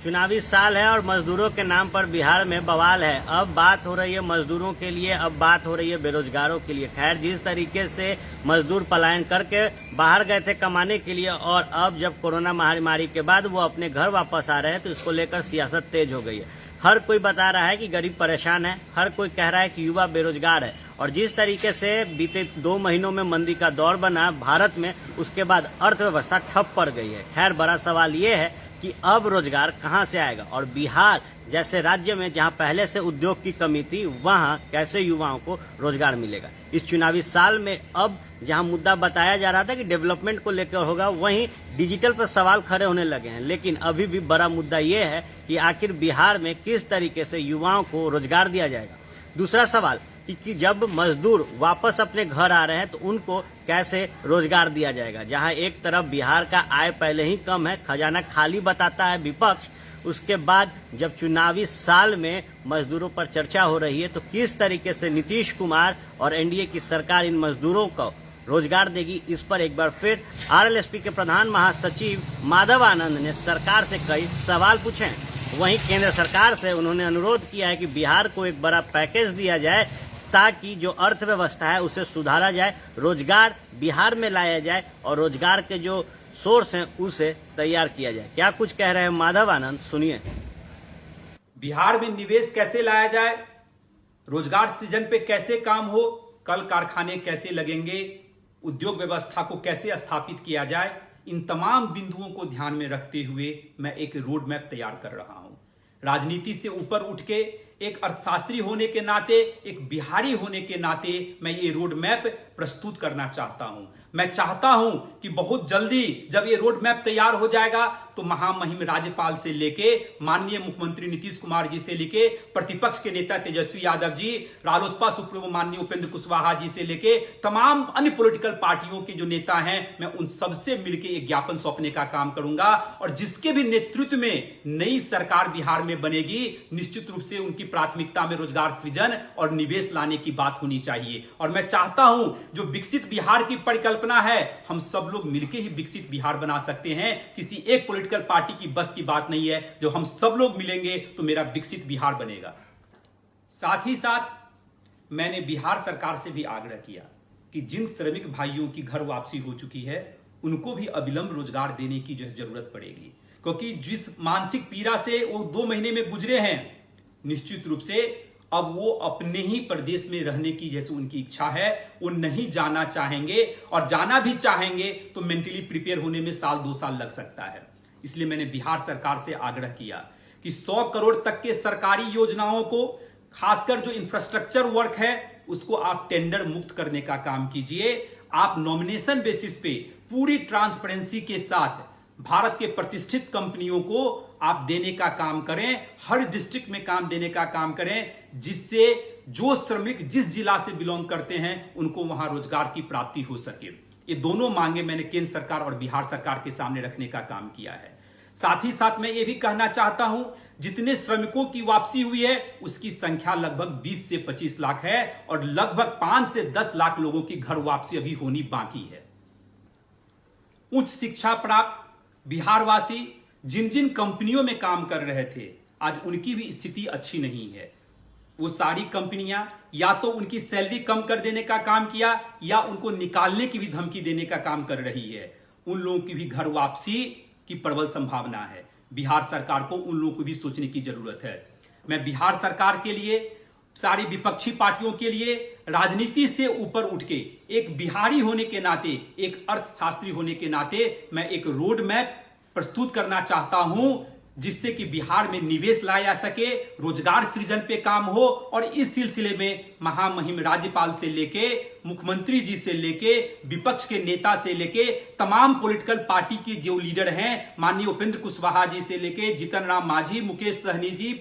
चुनावी साल है और मजदूरों के नाम पर बिहार में बवाल है। अब बात हो रही है मजदूरों के लिए, अब बात हो रही है बेरोजगारों के लिए। खैर, जिस तरीके से मजदूर पलायन करके बाहर गए थे कमाने के लिए और अब जब कोरोना महामारी के बाद वो अपने घर वापस आ रहे हैं तो इसको लेकर सियासत तेज हो गई है। हर कोई बता रहा है कि गरीब परेशान है, हर कोई कह रहा है कि युवा बेरोजगार है। और जिस तरीके से बीते 2 महीनों में मंदी का दौर बना भारत में, उसके बाद अर्थव्यवस्था ठप पड़ गई है। खैर, बड़ा सवाल ये है कि अब रोजगार कहां से आएगा और बिहार जैसे राज्य में जहां पहले से उद्योग की कमी थी, वहां कैसे युवाओं को रोजगार मिलेगा। इस चुनावी साल में अब जहां मुद्दा बताया जा रहा था कि डेवलपमेंट को लेकर होगा, वहीं डिजिटल पर सवाल खड़े होने लगे हैं। लेकिन अभी भी बड़ा मुद्दा ये है कि आखिर बिहार में किस तरीके से युवाओं को रोजगार दिया जाएगा। दूसरा सवाल कि जब मजदूर वापस अपने घर आ रहे हैं तो उनको कैसे रोजगार दिया जाएगा। जहां एक तरफ बिहार का आय पहले ही कम है, खजाना खाली बताता है विपक्ष, उसके बाद जब चुनावी साल में मजदूरों पर चर्चा हो रही है तो किस तरीके से नीतीश कुमार और एनडीए की सरकार इन मजदूरों को रोजगार देगी, इस पर एक बार फिर आरएलएसपी के प्रधान महासचिव माधव आनंद ने सरकार से कई सवाल पूछे हैं। वहीं केंद्र सरकार से उन्होंने अनुरोध किया है कि बिहार को एक बड़ा पैकेज दिया जाए ताकि जो अर्थव्यवस्था है उसे सुधारा जाए, रोजगार बिहार में लाया जाए और रोजगार के जो सोर्स हैं उसे तैयार किया जाए। क्या कुछ कह रहे हैं माधव आनंद, सुनिए। बिहार में निवेश कैसे लाया जाए, रोजगार सृजन पे कैसे काम हो, कल कारखाने कैसे लगेंगे, उद्योग व्यवस्था को कैसे स्थापित किया जाए, इन तमाम बिंदुओं को ध्यान में रखते हुए मैं एक रोड मैप तैयार कर रहा हूं। राजनीति से ऊपर उठ के एक अर्थशास्त्री होने के नाते, एक बिहारी होने के नाते मैं ये रोड मैप प्रस्तुत करना चाहता हूं। मैं चाहता हूं कि बहुत जल्दी जब ये रोड मैप तैयार हो जाएगा तो महामहिम राज्यपाल से लेके माननीय मुख्यमंत्री नीतीश कुमार जी से लेके प्रतिपक्ष के नेता तेजस्वी यादव जी, रालोसपा सुप्रीमो माननीय उपेंद्र कुशवाहा जी से लेके तमाम अन्य पॉलिटिकल पार्टियों के जो नेता हैं, मैं उन सबसे मिलकर एक ज्ञापन सौंपने का काम करूंगा। और जिसके भी नेतृत्व में नई सरकार बिहार में बनेगी, निश्चित रूप से उनकी प्राथमिकता में रोजगार सृजन और निवेश लाने की बात होनी चाहिए। और मैं चाहता हूं जो विकसित बिहार की परिकल्पना है, हम सब लोग मिलकर ही विकसित बिहार बना सकते हैं। किसी एक पॉलिटिकल पार्टी की बस की बात नहीं है। जो हम सब लोग मिलेंगे तो मेरा विकसित बिहार बनेगा। साथ ही साथ मैंने बिहार सरकार से भी आग्रह किया कि जिन श्रमिक भाइयों की घर वापसी हो चुकी है उनको भी अविलंब रोजगार देने की जो जरूरत पड़ेगी, क्योंकि जिस मानसिक पीड़ा से वो 2 महीने में गुजरे हैं, निश्चित रूप से अब वो अपने ही प्रदेश में रहने की जैसे उनकी इच्छा है, वो नहीं जाना चाहेंगे। और जाना भी चाहेंगे तो मेंटली प्रिपेयर होने में 1-2 साल लग सकता है। इसलिए मैंने बिहार सरकार से आग्रह किया कि 100 करोड़ तक के सरकारी योजनाओं को, खासकर जो इंफ्रास्ट्रक्चर वर्क है, उसको आप टेंडर मुक्त करने का काम कीजिए। आप नॉमिनेशन बेसिस पे पूरी ट्रांसपेरेंसी के साथ भारत के प्रतिष्ठित कंपनियों को आप देने का काम करें, हर डिस्ट्रिक्ट में काम देने का काम करें, जिससे जो श्रमिक जिस जिला से बिलोंग करते हैं उनको वहां रोजगार की प्राप्ति हो सके। ये दोनों मांगे मैंने केंद्र सरकार और बिहार सरकार के सामने रखने का काम किया है। साथ ही साथ मैं ये भी कहना चाहता हूं, जितने श्रमिकों की वापसी हुई है उसकी संख्या लगभग 20 से 25 लाख है और लगभग 5 से 10 लाख लोगों की घर वापसी अभी होनी बाकी है। उच्च शिक्षा प्राप्त बिहारवासी जिन जिन कंपनियों में काम कर रहे थे, आज उनकी भी स्थिति अच्छी नहीं है। वो सारी कंपनियां या तो उनकी सैलरी कम कर देने का काम किया या उनको निकालने की भी धमकी देने का काम कर रही है। उन लोगों की भी घर वापसी की प्रबल संभावना है। बिहार सरकार को उन लोगों को भी सोचने की जरूरत है। मैं बिहार सरकार के लिए, सारी विपक्षी पार्टियों के लिए, राजनीति से ऊपर उठ के एक बिहारी होने के नाते, एक अर्थशास्त्री होने के नाते मैं एक रोड मैप प्रस्तुत करना चाहता हूं, जिससे कि बिहार में निवेश लाया जा सके, रोजगार सृजन पे काम हो। और इस सिलसिले में महामहिम राज्यपाल से लेके मुख्यमंत्री जी से लेके विपक्ष के नेता से लेके तमाम पॉलिटिकल पार्टी के जो लीडर हैं, माननीय उपेंद्र कुशवाहा जी से लेके जीतन राम मांझी, मुकेश सहनी जी,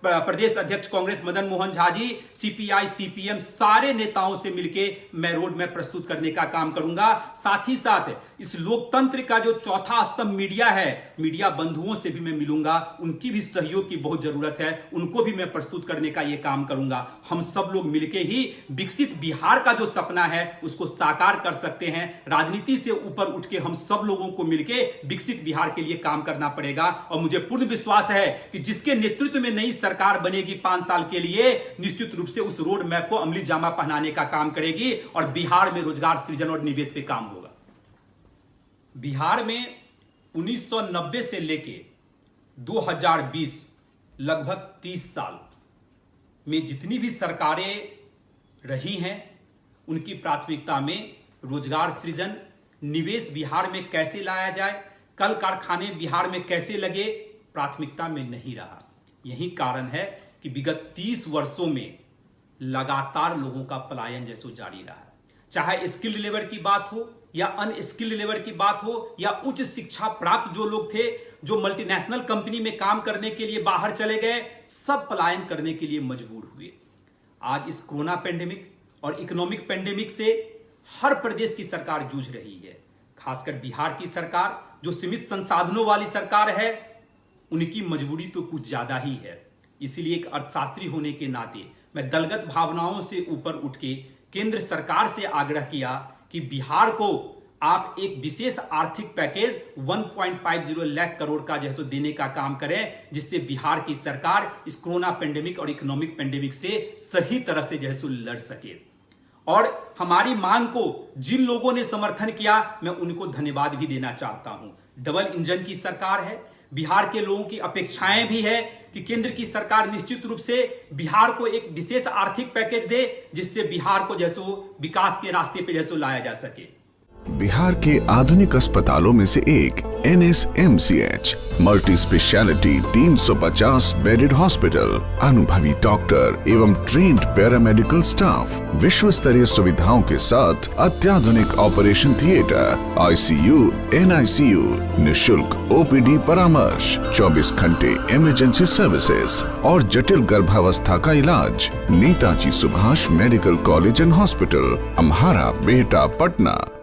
प्रदेश अध्यक्ष कांग्रेस मदन मोहन झा जी, सीपीआई, सीपीएम, सारे नेताओं से मिलके मैं रोड मैप प्रस्तुत करने का काम करूंगा। साथ ही साथ इस लोकतंत्र का जो चौथा स्तंभ मीडिया है, मीडिया बंधुओं से भी मैं मिलूंगा, उनकी भी सहयोग की बहुत जरूरत है, उनको भी मैं प्रस्तुत करने का यह काम करूंगा। हम सब लोग मिलके ही विकसित बिहार का जो सपना है उसको साकार कर सकते हैं। राजनीति से ऊपर उठ के हम सब लोगों को मिलके विकसित बिहार के लिए काम करना पड़ेगा। और मुझे पूर्ण विश्वास है कि जिसके नेतृत्व में नई सरकार बनेगी 5 साल के लिए, निश्चित रूप से उस रोड मैप को अमली जामा पहनाने का काम करेगी और बिहार में रोजगार सृजन और निवेश पे काम होगा। बिहार में 1990 से लेके 2020 लगभग 30 साल में जितनी भी सरकारें रही हैं, उनकी प्राथमिकता में रोजगार सृजन, निवेश बिहार में कैसे लाया जाए, कल कारखाने बिहार में कैसे लगे, प्राथमिकता में नहीं रहा। यही कारण है कि विगत 30 वर्षों में लगातार लोगों का पलायन जैसो जारी रहा है। चाहे स्किल्ड लेबर की बात हो या अनस्किल्ड लेबर की बात हो या उच्च शिक्षा प्राप्त जो लोग थे, जो मल्टीनेशनल कंपनी में काम करने के लिए बाहर चले गए, सब पलायन करने के लिए मजबूर हुए। आज इस कोरोना पेंडेमिक और इकोनॉमिक पेंडेमिक से हर प्रदेश की सरकार जूझ रही है। खासकर बिहार की सरकार, जो सीमित संसाधनों वाली सरकार है, उनकी मजबूरी तो कुछ ज्यादा ही है। इसलिए एक अर्थशास्त्री होने के नाते मैं दलगत भावनाओं से ऊपर उठ के केंद्र सरकार से आग्रह किया कि बिहार को आप एक विशेष आर्थिक पैकेज 1.50 लाख करोड़ का जैसे देने का काम करें, जिससे बिहार की सरकार इस कोरोना पेंडेमिक और इकोनॉमिक पेंडेमिक से सही तरह से जैसे लड़ सके। और हमारी मांग को जिन लोगों ने समर्थन किया, मैं उनको धन्यवाद भी देना चाहता हूं। डबल इंजन की सरकार है, बिहार के लोगों की अपेक्षाएं भी है कि केंद्र की सरकार निश्चित रूप से बिहार को एक विशेष आर्थिक पैकेज दे, जिससे बिहार को जैसो विकास के रास्ते पे जैसो लाया जा सके। बिहार के आधुनिक अस्पतालों में से एक NSMCH multi speciality 350 bedded hospital, अनुभवी डॉक्टर एवं ट्रेन्ड पैरामेडिकल स्टाफ, विश्व स्तरीय सुविधाओं के साथ अत्याधुनिक ऑपरेशन थिएटर, ICU, NICU, निशुल्क OPD परामर्श, 24 घंटे इमरजेंसी सर्विसेज और जटिल गर्भावस्था का इलाज। Netaji Subhash medical college and hospital, Amhara, Bihta, Patna.